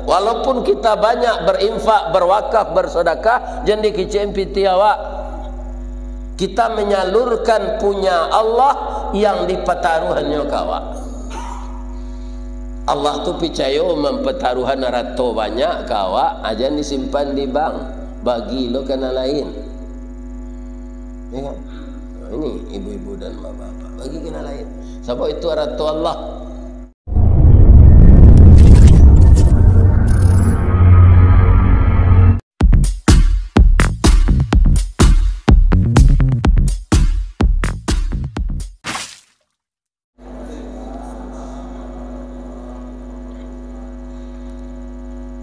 Walaupun kita banyak berinfak, berwakaf, bersedekah, jadi kicempi tiawa. Kita menyalurkan punya Allah yang dipetaruhannya kawa. Allah tu percaya mempetaruhan rato banyak kawa, aja disimpan di bank, bagi lo kena lain. Ya kan? Nah, ini ibu-ibu dan bapak-bapak, bagi kena lain. Sebab itu rato Allah.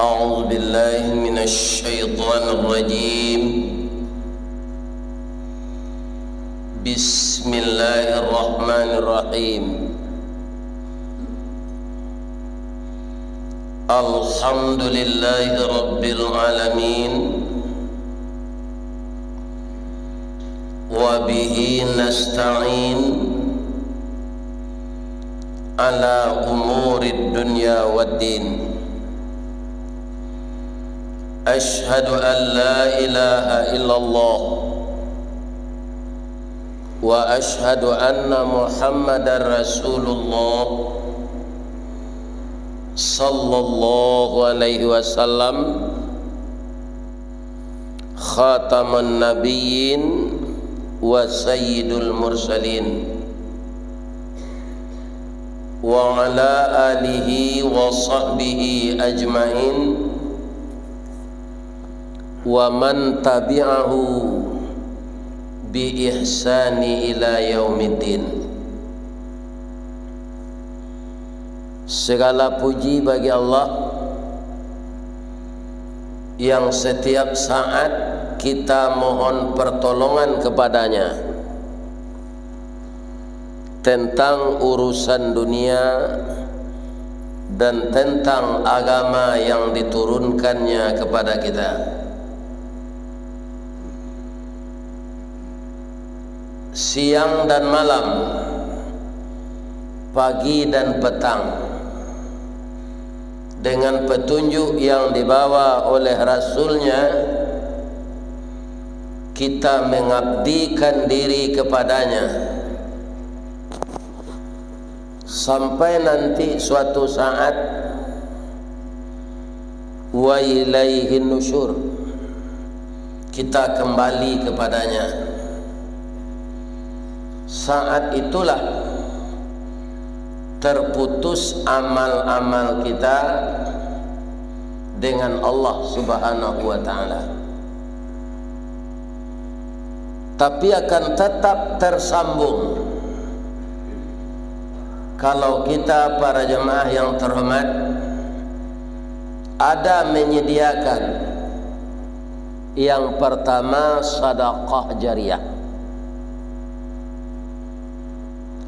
أعوذ بالله من الشيطان الرجيم بسم الله الرحمن الرحيم الحمد لله رب العالمين وبه نستعين على أمور الدنيا والدين أشهد أن لا إله إلا الله وأشهد أن محمدا رسول الله صلى الله عليه وسلم خاتم النبيين وسيد المرسلين وعلى آله وصحبه أجمعين wa man tabi'ahu bi ihsani ila yaumiddin. Segala puji bagi Allah yang setiap saat kita mohon pertolongan kepadanya tentang urusan dunia dan tentang agama yang diturunkannya kepada kita. Siang dan malam, pagi dan petang, dengan petunjuk yang dibawa oleh Rasulnya, kita mengabdikan diri kepadanya sampai nanti suatu saat wa ilaihin nusyur, kita kembali kepadanya. Saat itulah terputus amal-amal kita dengan Allah Subhanahu wa ta'ala, tapi akan tetap tersambung kalau kita para jemaah yang terhormat ada menyediakan yang pertama sedekah jariyah,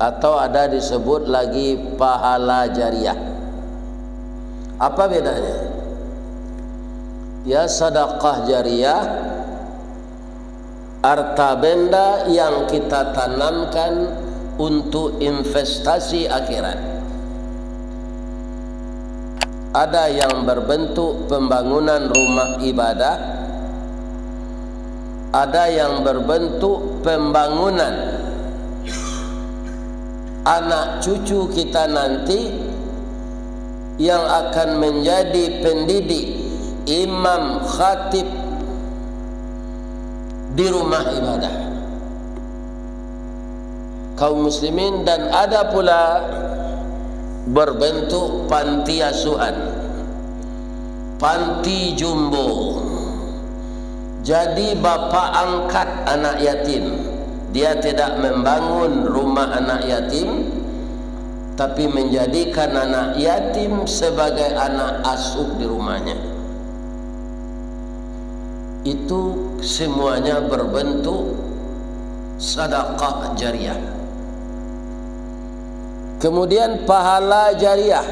atau ada disebut lagi pahala jariyah. Apa bedanya? Ya, sedekah jariyah harta benda yang kita tanamkan untuk investasi akhirat. Ada yang berbentuk pembangunan rumah ibadah, ada yang berbentuk pembangunan anak cucu kita nanti yang akan menjadi pendidik, imam, khatib di rumah ibadah kaum muslimin. Dan ada pula berbentuk panti asuhan, panti jumbo. Jadi bapa angkat anak yatim. Dia tidak membangun rumah anak yatim, tapi menjadikan anak yatim sebagai anak asuh di rumahnya. Itu semuanya berbentuk sedekah jariyah. Kemudian pahala jariyah,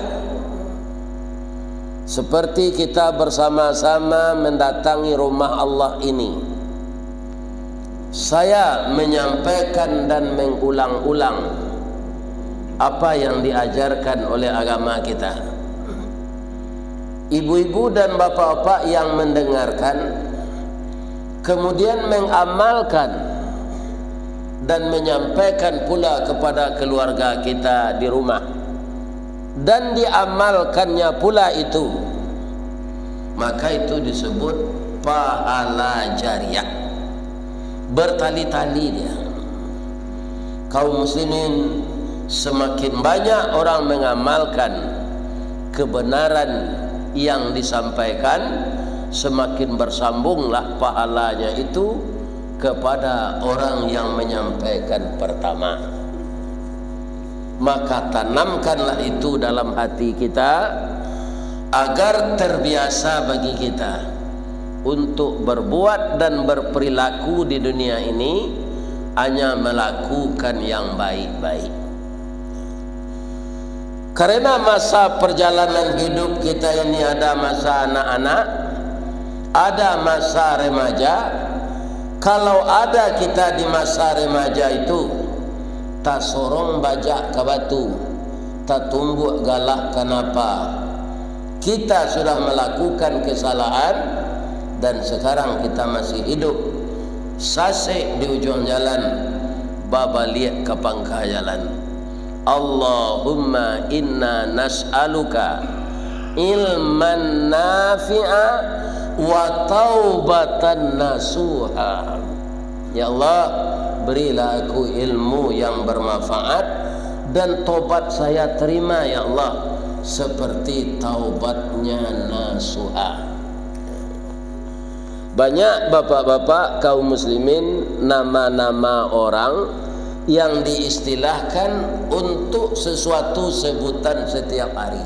seperti kita bersama-sama mendatangi rumah Allah ini. Saya menyampaikan dan mengulang-ulang apa yang diajarkan oleh agama kita. ibu-ibu dan bapak-bapak yang mendengarkan kemudian mengamalkan dan menyampaikan pula kepada keluarga kita di rumah dan diamalkannya pula itu, maka itu disebut pahala jariah, bertali-tali dia. Kaum muslimin, semakin banyak orang mengamalkan kebenaran yang disampaikan, semakin bersambunglah pahalanya itu kepada orang yang menyampaikan pertama. Maka tanamkanlah itu dalam hati kita agar terbiasa bagi kita untuk berbuat dan berperilaku di dunia ini hanya melakukan yang baik-baik. Karena masa perjalanan hidup kita ini ada masa anak-anak, ada masa remaja. Kalau ada kita di masa remaja itu, tak sorong bajak ke batu, tak tumbuk galak kenapa. Kita sudah melakukan kesalahan dan sekarang kita masih hidup. Sasek di ujung jalan, babaliak ke pangkah jalan. Allahumma inna nas'aluka ilman nafi'a wa taubatan nasuha. Ya Allah, berilah aku ilmu yang bermanfaat dan tobat saya terima ya Allah seperti taubatnya nasuha. Banyak bapak-bapak kaum muslimin nama-nama orang yang diistilahkan untuk sesuatu sebutan setiap hari.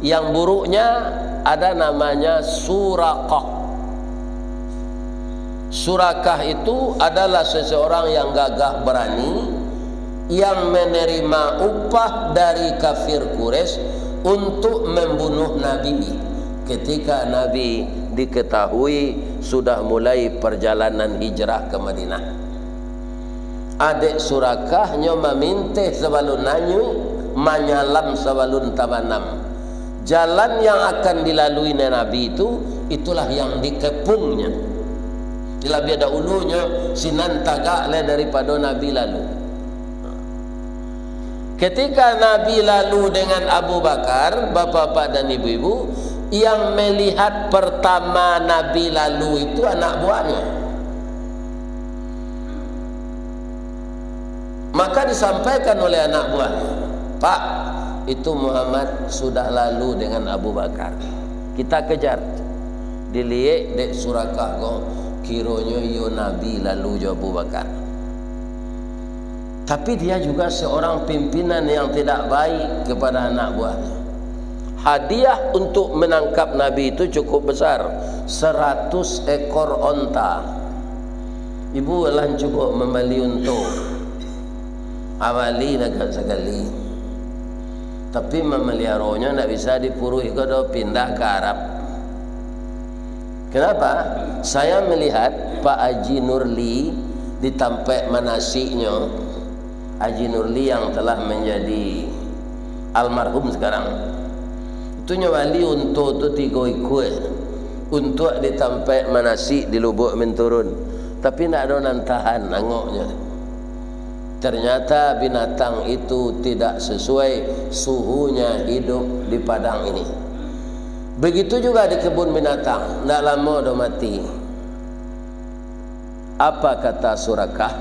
Yang buruknya ada namanya surakah. Surakah itu adalah seseorang yang gagah berani, yang menerima upah dari kafir Quraisy untuk membunuh Nabi ketika Nabi diketahui sudah mulai perjalanan hijrah ke Madinah. Adik surakahnya memintih sebalun nanyu, manyalam sebalun tamanam. Jalan yang akan dilalui Nabi itu, itulah yang dikepungnya. Lebih dahulunya sinan tagak daripada Nabi lalu. Ketika Nabi lalu dengan Abu Bakar, bapak-bapak dan ibu-ibu, yang melihat pertama Nabi lalu itu anak buahnya. Maka disampaikan oleh anak buahnya, Pak, itu Muhammad sudah lalu dengan Abu Bakar. Kita kejar. Dilihat dek surakah go, kironya yo Nabi lalu jo Abu Bakar. Tapi dia juga seorang pimpinan yang tidak baik kepada anak buahnya. Hadiah untuk menangkap Nabi itu cukup besar, 100 ekor onta. Ibu alan cukup membeli untuk awali agak sekali. Tapi memeliharanya tidak bisa dipurui kalau pindah ke Arab. Kenapa? Saya melihat Pak Haji Nurli ditampek manasiknya. Haji Nurli yang telah menjadi almarhum sekarang. Itu nyawali untuk tu 3 ikut untuk ditampek manasik di Lubuk Menturun. Tapi tidak ada nantahan nangoknya. Ternyata binatang itu tidak sesuai suhunya hidup di padang ini. Begitu juga di kebun binatang, tidak lama dah mati. Apa kata surakah?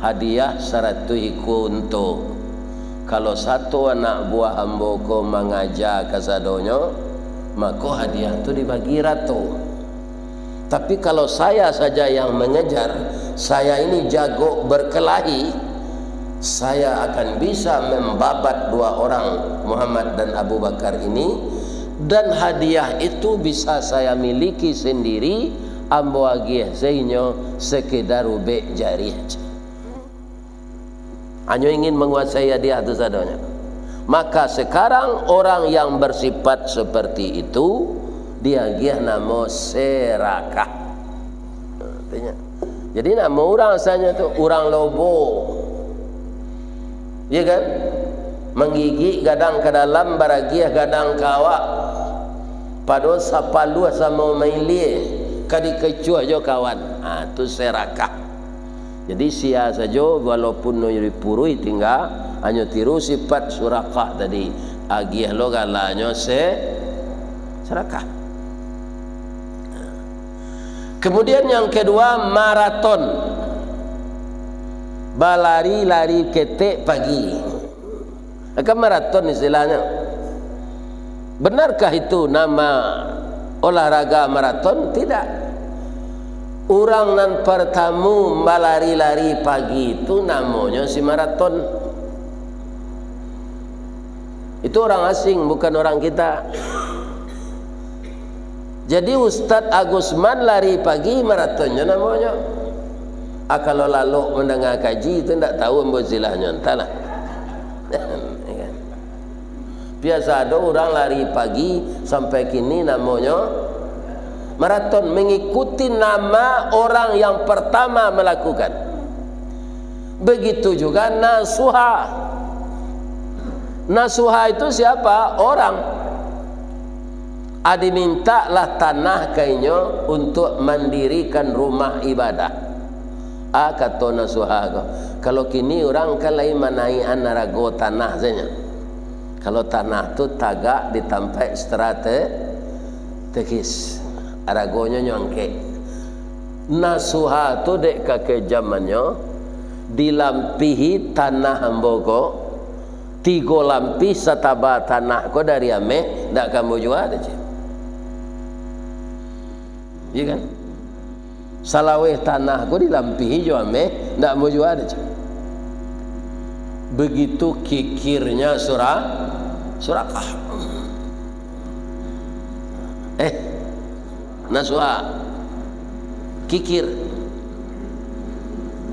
Hadiah 100 ikut untuk. Kalau satu anak buah hamba ko mengajar kasadonyo, maka hadiah itu dibagi ratu. Tapi kalau saya saja yang mengejar, saya ini jago berkelahi, saya akan bisa membabat 2 orang Muhammad dan Abu Bakar ini, dan hadiah itu bisa saya miliki sendiri. Ambo agih zainyo sekedar ubek jari aja. Hanya ingin menguasai hadiah itu sadanya. Maka sekarang orang yang bersifat seperti itu, dia gih nama serakah. Jadi nama orang asalnya itu orang lobo, ya kan? menggigit gadang ke dalam baragiah gadang kawak pado sapalua sama mailie kadi kecuah jo kawan. Tu serakah. Jadi sia saja walaupun no purui tinggal hanya tiru sifat surakah tadi agiah lo galanyo serakah. Kemudian yang kedua maraton, balari-lari ketek pagi. Akan maraton istilahnya. Benarkah itu nama olahraga maraton? Tidak. Orang nan pertamu balari-lari pagi itu namanya si maraton. Itu orang asing, bukan orang kita. Jadi Ustadz Agusman lari pagi maratonnya namanya. Kalau lalu mendengar kaji itu tidak tahu mbozilahnya entahlah. Biasa ada orang lari pagi sampai kini namanya maraton, mengikuti nama orang yang pertama melakukan. Begitu juga nasuha. Nasuha itu siapa? Orang. Adi mintalah tanah kainyo untuk mendirikan rumah ibadah. Kata nasuha. Kalau kini orang kalai manaian narago tanah saja. Kalau tanah tu tagak ditampai strategis, aragonya nyongke. Nasuha tu dek kakek zamannya dilampihi tanah hambogo, 3 lampi sataba tanah ko dari ame ndak kamu jual aja. Iya kan? Salaweh tanah ko dilampihi jo ame ndak mau jual aja. Begitu kikirnya surakah. Nasuha kikir.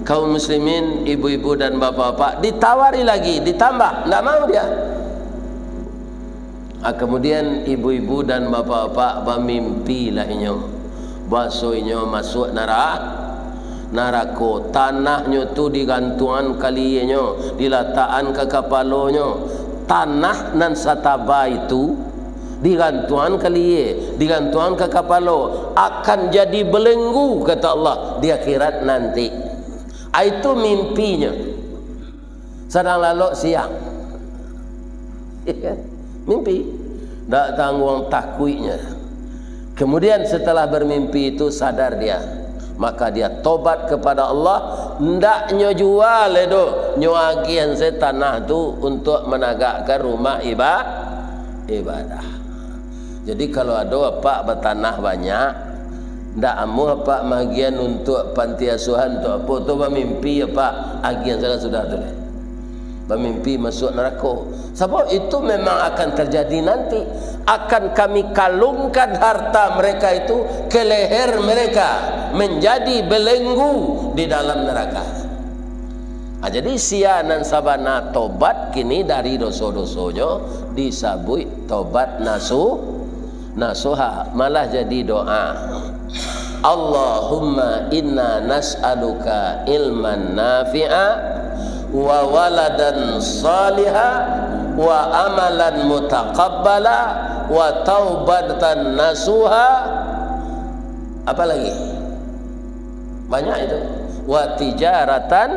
Kaum muslimin, ibu-ibu dan bapak-bapak ditawari lagi, ditambah, tidak mau dia. Kemudian ibu-ibu dan bapak-bapak bermimpi lahnya basuhnya masuk narako, tanahnya tu digantungan kalinya, diletakkan ke kepalanya. Tanah nan sataba itu digantungan kaliye, digantungan ke kepala, akan jadi belenggu kata Allah di akhirat nanti. Itu mimpinya. Sedang lalu siang. Mimpi. Tak tanggung takwiknya. Kemudian setelah bermimpi itu sadar dia. Maka dia tobat kepada Allah. Ndaknya jual itu nyuagian tanah itu untuk menegakkan rumah ibadah. Jadi kalau ada apa bertanah banyak, ndak amu apa bagian untuk panti asuhan untuk apa tu bermimpi apa agian sudah tu. Bermimpi masuk neraka. Sebab itu memang akan terjadi nanti. Akan kami kalungkan harta mereka itu ke leher mereka menjadi belenggu di dalam neraka. Jadi sianan sabana tobat kini dari dosa-dosanya disabui tobat nasuha, malah jadi doa. Allahumma inna nas'aluka ilman nafi'a wa waladan saliha wa amalan mutaqabbala wa taubatan nasuha. Apa lagi? Banyak itu. Wa tijaratan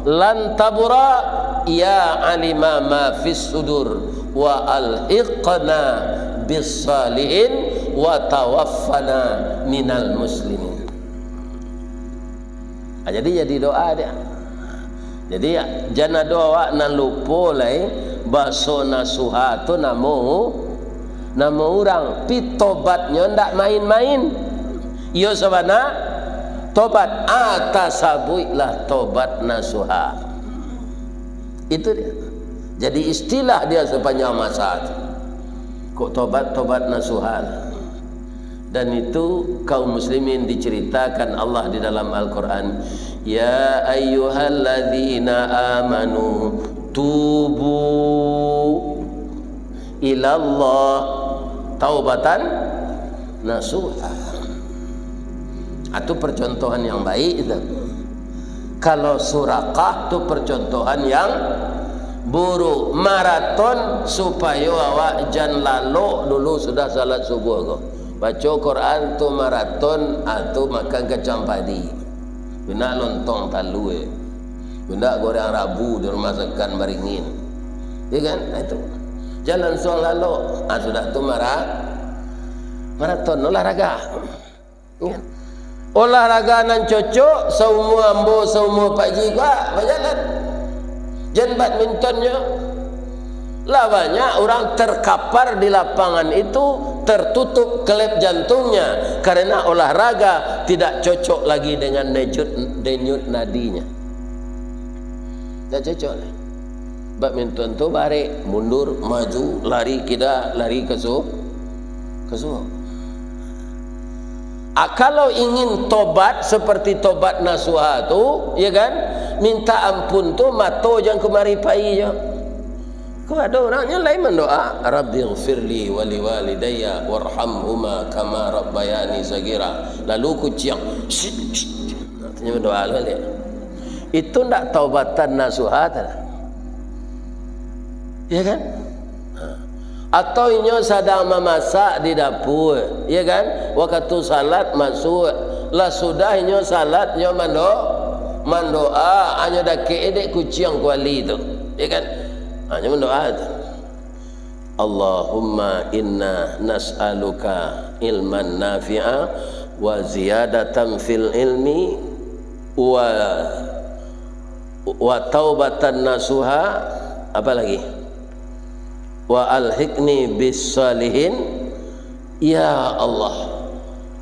lan tabura ya alima ma fis sudur wa alhiqna bis salihin wa tawaffana minal muslimin. Jadi doa dia. Jadi jangan doa nan lupa lai baso nasuha tu nama orang pi tobatnya ndak main-main. Yo sabana tobat atasabuilah tobat nasuha. Itu dia. Jadi istilah dia sepanjang masa. Kok tobat nasuha. Dan itu kaum muslimin diceritakan Allah di dalam Al-Quran. Ya ayyuhalladzina amanu tubu ilallah taubatan nasuha. Itu percontohan yang baik itu. Kalau surakah itu percontohan yang buru maraton supaya awak jan lalu dulu sudah salat subuh ko. Baca Quran tu maraton atau makan kacang padi. Benda lontong talu benda goreng rabu di rumah makan baringin. Ya kan? Itu. Jalan soal lalu sudah tu maraton olahraga. Ya. Olahraga nan cocok semua ambo semua pagi gua berjalan. Jan badmintonnya lah banyak orang terkapar di lapangan itu tertutup kelep jantungnya karena olahraga tidak cocok lagi dengan denyut nadinya. Tak cocok lah. Badminton tu balik mundur maju lari kita lari ke suhu. Kalau ingin tobat seperti tobat nasuha tu, ya kan? Minta ampun tu mato jangan kemari pai je. Kau ada orangnya lain mendoa, Rabbighfirli wa liwalidayya warhamhuma kama rabbayani sagira. Lalu kuciang. Artinya berdoa lah. Itu ndak taubatan nasuha tak? Ya kan? Atau inyo sedang memasak di dapur, ya kan? Waktu salat masuk, lah sudah inyo salat inyo mendoa, hanya dak edek kuciang kuali tu, ya kan? Hanya mendoa tu. Allahumma inna nas'aluka ilman nafi'a wa ziyadatan fil ilmi wa taubatan nasuha, apa lagi? Wa alhiqni bis salihin. Ya Allah,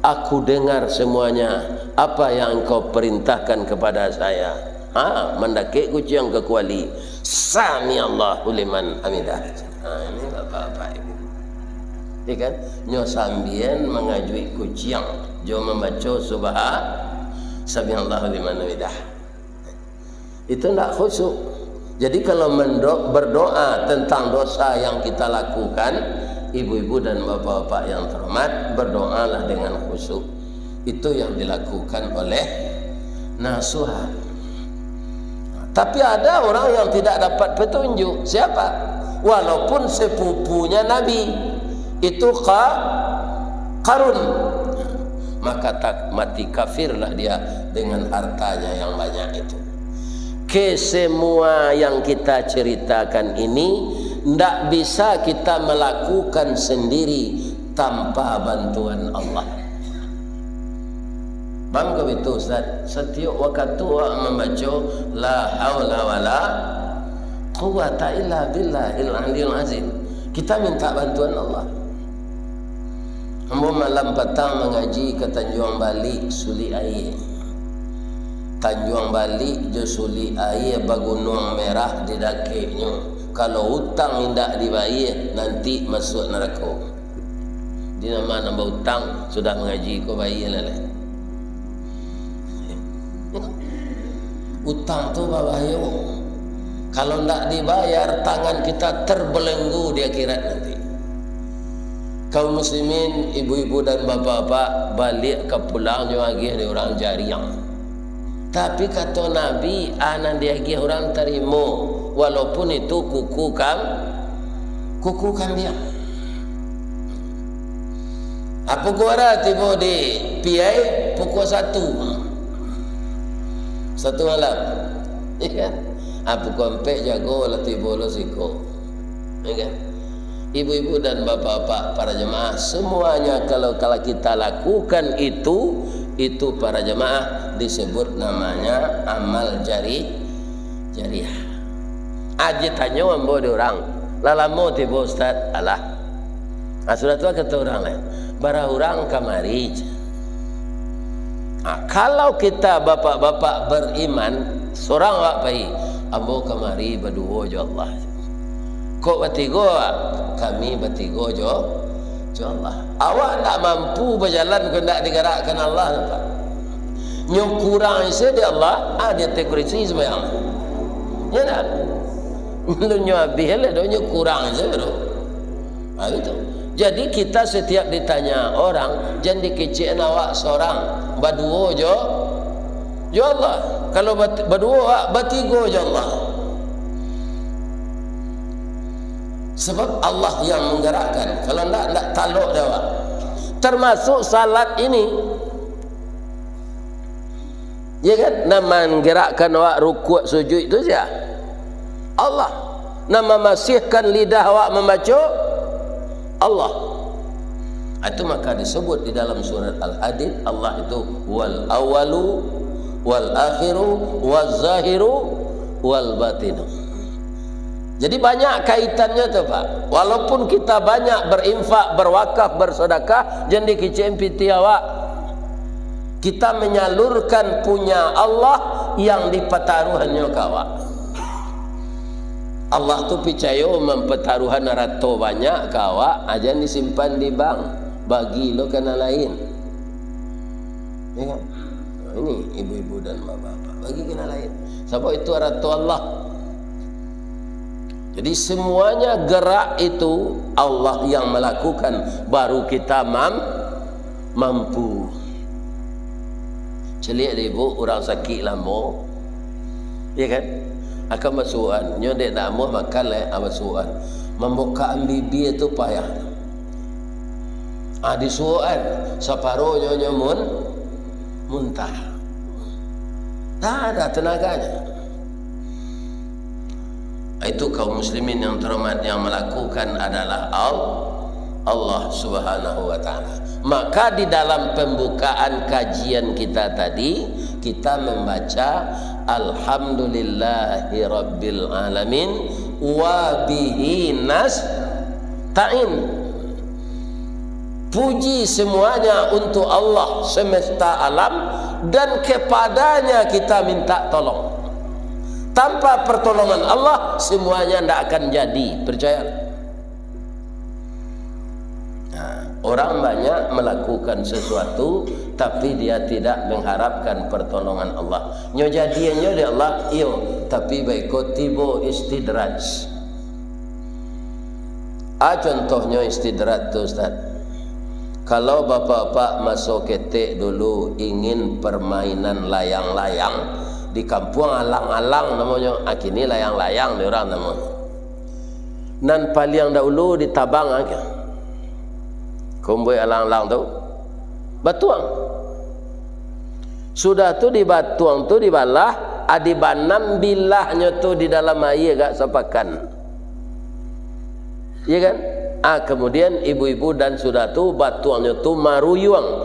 aku dengar semuanya apa yang engkau perintahkan kepada saya. Mendaki kucing ke kuali. Sami Allahu liman hamidah. Ini bapak-bapak ibu. Ya kan? Nyo sambian mengajui kucing jo membaca Sami Allahu liman hamidah. Itu ndak khusyuk. Jadi kalau berdoa tentang dosa yang kita lakukan, ibu-ibu dan bapak-bapak yang terhormat, berdoalah dengan khusyuk. Itu yang dilakukan oleh nasuha. Tapi ada orang yang tidak dapat petunjuk. Siapa? Walaupun sepupunya Nabi, itu Qarun, maka tak mati kafirlah dia dengan hartanya yang banyak itu. Kesemua yang kita ceritakan ini tidak bisa kita melakukan sendiri tanpa bantuan Allah. Bangga itu Ustaz. Setiap waktu membaca la haula wala quwata illa billahil aliyil azim, kita minta bantuan Allah. Ambo malam petang mengaji ke Tanjung Bali Suli Air. Tanjung Bali je suli air bagunung merah di dakiknya. Kalau hutang tidak dibayar nanti masuk neraka. Di nama hutang sudah mengaji ko bayar lah. Hutang tu bahaya. Kalau tidak dibayar tangan kita terbelenggu di akhirat nanti. Kaum muslimin, ibu-ibu dan bapak-bapak balik ke pulangnya lagi ada orang jariang. Tapi kata Nabi, anak dia lagi orang terima, walaupun itu kuku kambing. Apa kuara tiba di PI pukul 1 malam, ya kan? Apa kompek jago lah tiba lo siko, ya kan? Ibu-ibu dan bapak-bapak para jemaah semuanya kalau kita lakukan itu para jemaah disebut namanya amal jariah. Aji tanya ambo di orang lalamu tiba Ustaz alah sudah tua kata orang lain bara orang kamari. Kalau kita bapak-bapak beriman seorang wak pai ambo kamari berdua jo Allah. Kok bertiga kami bertiga jo Allah. Awak tak mampu berjalan ke nak digerakkan Allah nampak. Nyo kurang isi di Allah, dia tekurisi sembahyang. Ya tak? Lu nyo habis lah, nyo kurang isi tu. Itu. Jadi kita setiap ditanya orang, jangan dikecilkan awak seorang, berdua jo Allah. Kalau berdua, bertiga jo Allah. Sebab Allah yang menggerakkan. Kalau tidak taluk dia. Termasuk salat ini, ya kan? Nama menggerakkan awak rukuk sujud itu siapa? Allah. Nama masihkan lidah awak membaca Allah. Itu maka disebut di dalam surat Al-Hadid, Allah itu wal awalu wal akhiru wal zahiru wal batinu. Jadi banyak kaitannya tu Pak. Walaupun kita banyak berinfak, berwakaf, bersedekah, jangan dikicim piti awak. Kita menyalurkan punya Allah yang dipetaruhannya kawak. Allah tu percaya mempetaruhan rato banyak kawak, aja disimpan di bank, bagi lo kena lain. Ya kan? Nah, ini ibu-ibu dan bapak-bapak, bagi kena lain. Sebab itu rato Allah. Jadi semuanya gerak itu Allah yang melakukan, baru kita mampu. Celik ibu orang sakit lama, ya kan? Akan masukan, nyodek nak mau makan le, masukan. Membuka bibi itu payah. Disuruhan separuh nyonya muntah. Tak ada tenaganya. Itu kaum muslimin yang terhormat yang melakukan adalah Allah Subhanahu wa taala. Maka di dalam pembukaan kajian kita tadi kita membaca alhamdulillahi rabbil alamin wa bihi nasta'in. Puji semuanya untuk Allah semesta alam dan kepadanya kita minta tolong. Tanpa pertolongan Allah semuanya tidak akan jadi, percaya. Nah, orang banyak melakukan sesuatu tapi dia tidak mengharapkan pertolongan Allah. Nyo jadiannya dari Allah, iyo, tapi baik tibo istidraj. Contohnya istidraj tu Ustaz. Kalau bapak-bapak masuk ketek dulu ingin permainan layang-layang di kampung alang-alang namanya, kini layang-layang di orang namanya. Nan paling dahulu ditabang aja. Kumbui alang-alang tu batuang. Sudah tu dibatuang tu dibalah, adibanam bilahnya tu di dalam air gak sepakan. Ya kan? Kemudian ibu-ibu dan sudah tu batuangnya tu maruyuang.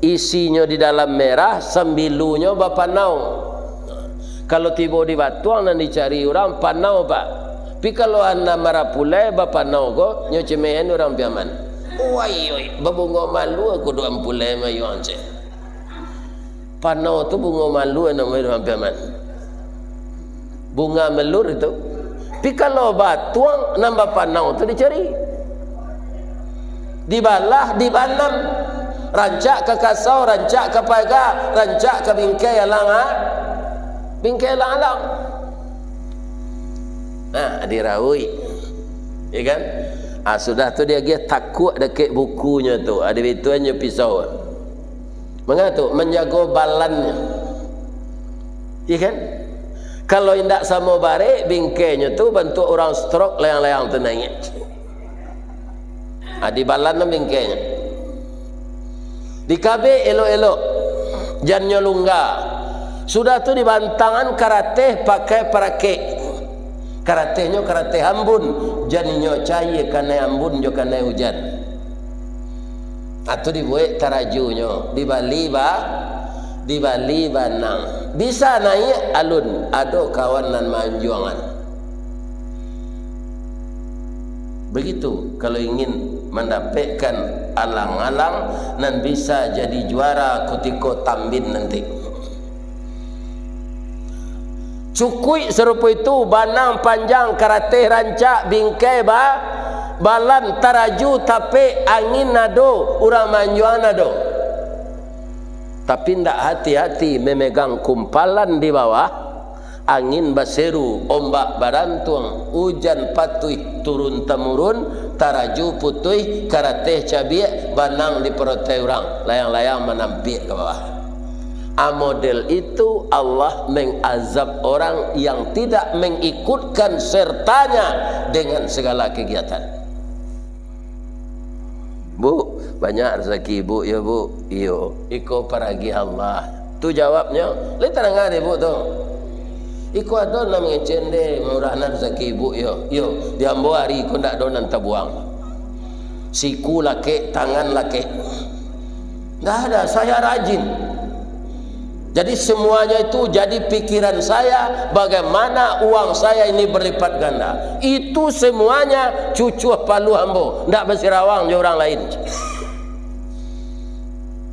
Isinya di dalam merah, sembilunya bapanau. Kalau tiba di batuang dan dicari orang panau Pak. Tapi kalau anda marah pulai bapanau ko nyocemehen orang piaman. Oi, babungo malu aku doang pulai mayuan se. Panau tu bunga malu namanya orang piaman. Bunga melur itu. Tapi kalau batuang nambah panau tu dicari. Dibalah, dibanam, rancak ke kasau, rancak ke pagar, rancak ke bingkai alang-alang. Bingkai alang-alang. Diraui. Ya kan? Sudah tu dia takut dekat bukunya tu. Ada bituannya pisau. Mengapa? Menjaga balannya. Ya kan? Kalau tidak sama barik, bingkainya tu bentuk orang stroke layang-layang tu naik. Di balan tu bingkainya. Di kabeh elok-elok. Jannya lungga. Sudah tu di bantangan karate pakai parakek. Karatenya karate hambun. Janinya cair kena hambun jo kena hujan. Atau dibuat tarajunya. Di Bali banang. Bisa naik alun. Ada kawanan manjuangan. Begitu kalau ingin mendapatkan alang-alang dan bisa jadi juara ketika tambin nanti. Cukui serupa itu banang panjang karate rancak bingkai balan taraju tapi angin nado urang manjuan nado. Tapi ndak hati-hati memegang kumpalan di bawah. Angin baseru, ombak barantuang, hujan patuh turun temurun, taraju putih, karateh cabiak, banang di perut orang, layang-layang menampik ke bawah. Model itu Allah mengazab orang yang tidak mengikutkan sertanya dengan segala kegiatan. Bu, banyak rezeki bu, ya bu. Iyo, iko paragi Allah. Tu jawabnya, le terang ada bu tu. Iko ada nak mengecende murahna rezeki bu, yo. Yo, di ambo hari iko ndak donan tabuang. Siku lake, tangan lake. Nggak ada, saya rajin. Jadi semuanya itu jadi pikiran saya bagaimana uang saya ini berlipat ganda. Itu semuanya cucu palu ambo, ndak bersirawang je orang lain.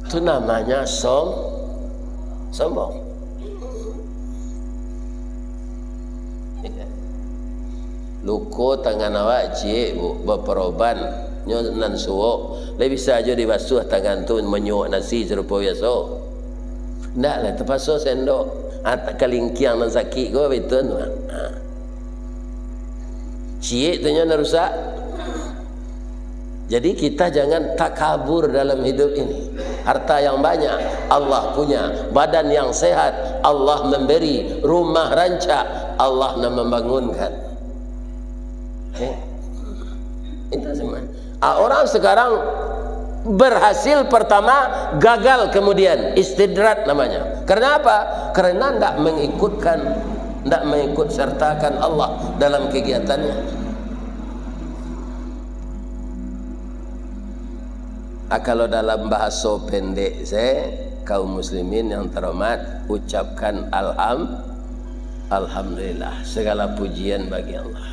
Itu namanya sombong. Luko tangan awak cik bu berperoban nyo nan suwo, lebih saja dibasuh tangan tu menyuak nasi serupa biasa. Ndak lah terpaksa sendok atak kalingkiang dan sakit kau betul tu. Cik tu nya rusak. Jadi kita jangan takabur dalam hidup ini. Harta yang banyak Allah punya, badan yang sehat Allah memberi, rumah rancak Allah nak membangunkan. Itu semua. Orang sekarang berhasil pertama, gagal kemudian, istidrat namanya. Karena apa? Karena tidak mengikut sertakan Allah dalam kegiatannya. Kalau dalam bahasa pendek saya, kaum muslimin yang terhormat, ucapkan alhamdulillah, segala pujian bagi Allah.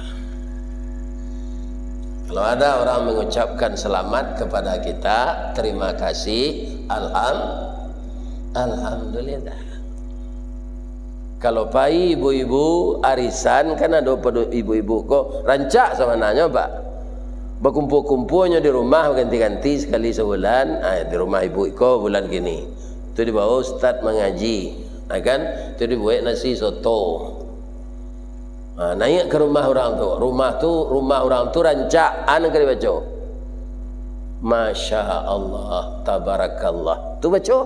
Kalau ada orang mengucapkan selamat kepada kita, terima kasih, alhamdulillah. Kalau pai ibu-ibu arisan kan ada ibu-ibu kok rancak sama nanya pak, berkumpul-kumpulnya di rumah ganti-ganti sekali sebulan. Di rumah ibu ko bulan gini, itu dibawa ustaz mengaji, kan? Itu dibuat nasi soto. Naik ke rumah orang tu, rumah orang tu rancaan ke dibaca. Masya Allah, tabarakallah. Tu baca.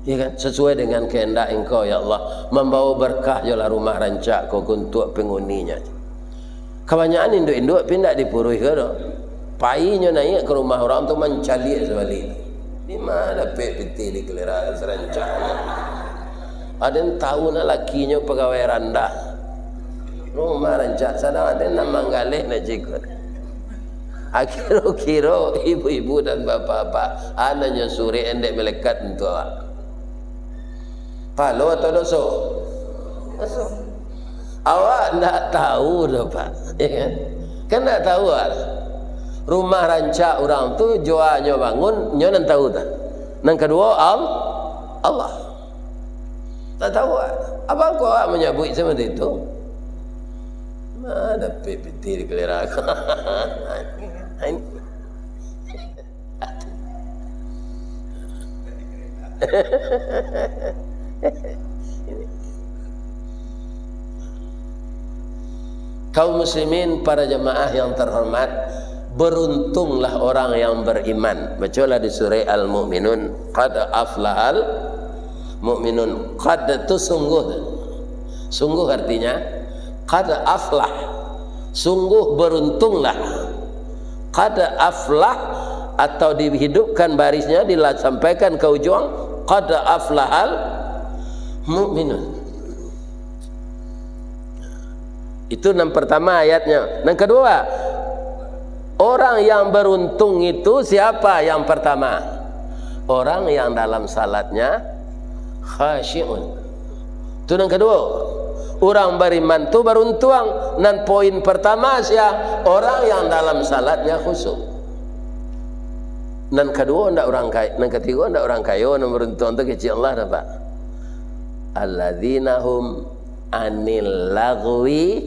Ya kan? Sesuai dengan kehendak engkau ya Allah, membawa berkah jelah rumah rancak kau untuk penghuninya. Kebanyakan induk-induk pindah dipurui ke tu. Painya naik ke rumah orang tu mencalik sebalik. Di mana peti di keliraan serancaknya. Ada yang tahu nak lakinya pegawai rendah, rumah rancak sana ada nak manggalih nak cikut. Akhir-akhir ibu-ibu dan bapa-bapa anaknya suri endek melekat untuk awak. Palo atau doso? Doso. Awak nak tahu dah pak, ya kan? Kan nak tahu kan? Rumah rancak orang tu jualnya bangun, nyo nan tahu tak? Nang kedua Allah. Tak tahu apa kau menyebut seperti itu? Ada peti di keliraan. Kaum muslimin, para jemaah yang terhormat, beruntunglah orang yang beriman. Bacalah di surah Al-Mu'minun, qad aflahal mu'minun. Qad itu sungguh artinya qad aflah, sungguh beruntunglah. Qad aflah atau dihidupkan barisnya, disampaikan ke ujung qad aflahal mu'minun. Itu yang pertama ayatnya. Yang kedua, orang yang beruntung itu siapa? Yang pertama, orang yang dalam salatnya khasyi'un. Itu yang kedua, orang beriman itu beruntung. Dan poin pertama siapa? Orang yang dalam salatnya khusyuk. Dan kedua ndak orang kaya, dan ketiga ndak orang kaya, yang beruntung itu kecil Allah dapat. Alladzina hum anil lagwi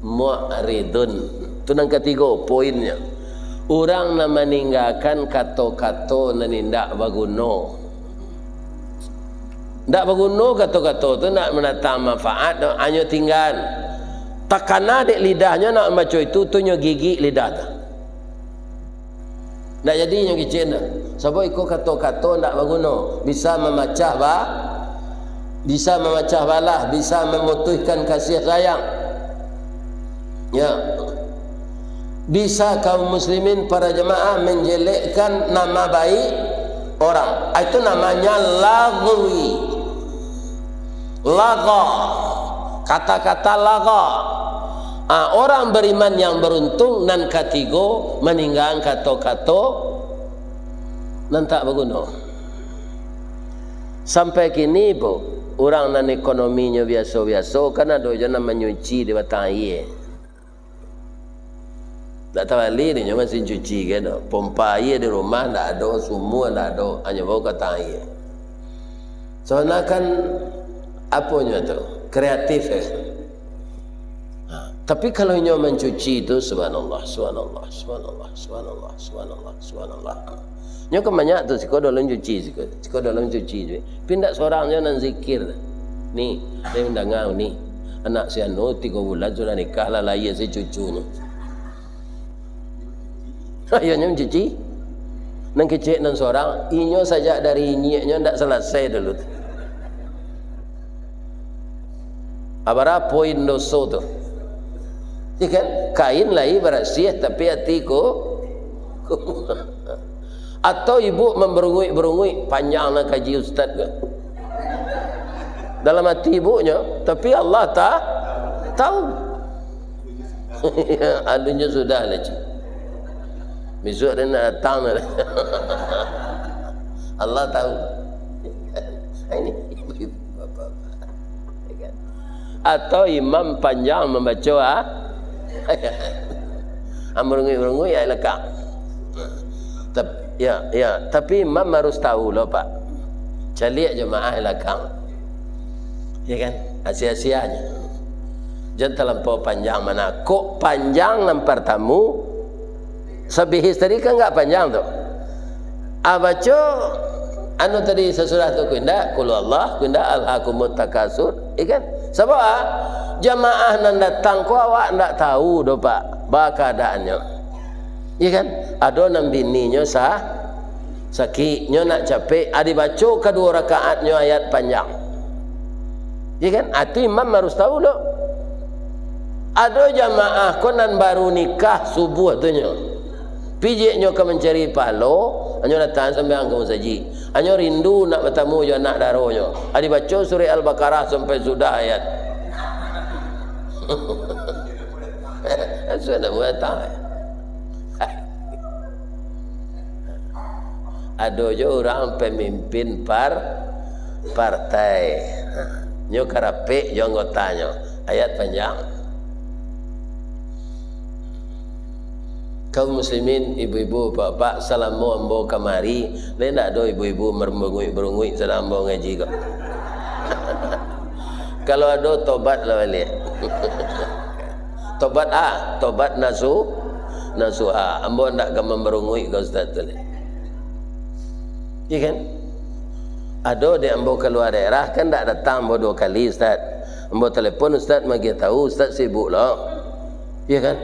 mu'ridun. Itu yang ketiga poinnya. Orang yang meninggalkan kata-kata yang tidak berguna. Tak berguna kata-kata tu, nak mendatang manfaat, hanya tinggal. Tak kena dek lidahnya nak baca itu, tunjuk gigi lidah tu. Ndak jadinya kicin dah. Sebab iko kato-kato ndak berguna. Bisa memecah balah, bisa memutuskan kasih sayang. Ya. Bisa kaum muslimin para jemaah menjelekkan nama baik orang. Itu namanya lagwi. Laga. Kata-kata laga. Orang beriman yang beruntung nan katigo meninggal kato-kato nan tak berguna. Sampai kini bu, orang nan ekonominya biasa-biasa kan ada je nak menyuci di batang air. Tak tahu ali ni masih cuci kan. Pompa air di rumah tak ada, semua tak ada, hanya bawa batang air. Soalnya kan apanya tu? Kreatif Tapi kalau nyo mencuci itu subhanallah, subhanallah, subhanallah, subhanallah, subhanallah, subhanallah. Nyo kan banyak tu siko dalam cuci siko dalam cuci je. Pindak seorang nyo nan zikir. Ni, dia mendangau ni. Anak si anu 3 bulan sudah nikah lah lahir si cucunya. Ayo nyo mencuci. Nang kecik nan seorang, inyo saja dari nyo ndak selesai dulu. Abara poin doso tu. Ikan kain lai bersih tapi hatiku atau ibu memberungui panjang nak kaji ustaz ke dalam hati ibunya tapi Allah tak tahu. Adunya sudah lah cik. Besok dia nak datang lah. Allah tahu. Ini ibu-ibu bapak-bapak. Atau imam panjang membaca berungui ya lekak. Tapi imam harus tahu loh pak. Calik jemaah lekak. Ya kan? Asia-asianya. Jangan terlampau panjang mana. Kok panjang lempar tamu? Sebihis tadi kan enggak panjang tu. Baca anu tadi sesudah tu kunda qul Allah kunda alhaqumut takasur. Ya kan? Sebab jamaah nan datang ku awak ndak tahu do pak ba keadaannya. Ya kan? Ada nan bininya sakit nyo nak capek adi baca kedua rakaatnya ayat panjang. Ya kan? Itu imam harus tahu lo. Ada jamaah ko nan baru nikah subuh tu nyo. Pijik nyo ke mencari palo, anyo datang sampai angkau saji. Anyo rindu nak bertemu jo anak daronyo. Adi baca surah Al-Baqarah sampai sudah ayat. Sudah buat tahu. Ada je orang pemimpin partai. Nyo karapek jo anggotanya. Ayat panjang. Kaum muslimin, ibu-ibu, bapak, salamu ambo kamari. Lain tak ada ibu-ibu merungui sedang ambo ngaji kok. Kalau ada tobat lah balik. Tobat nasuha. Ambo ndak ke merungui ke ustaz tu. Iya kan? Ada di ambo keluar daerah kan tak datang ambo 2 kali ustaz. Ambo telefon ustaz bagi tahu ustaz sibuk lah. Iya kan?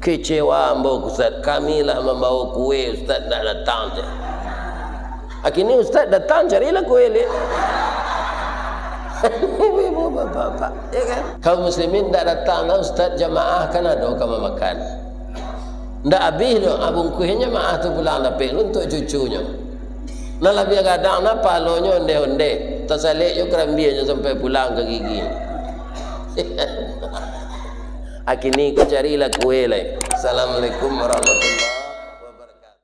Kecewa ambo ustaz, kami lah membawa kue ustaz tak datang je. Akhirnya ustaz datang carilah kue ni. Ibu bapak, ya kan? Kaum muslimin tak datang lah ustaz jamaah kan ada kamu makan. Ndak habis tu abung kuenya maah tu pulang lapik untuk cucunya. Nah lebih kadang nah palonya onde-onde, tersalik yo kerambianya sampai pulang ke gigi. Akhirnya ku carilah kue lain. Assalamualaikum warahmatullahi wabarakatuh.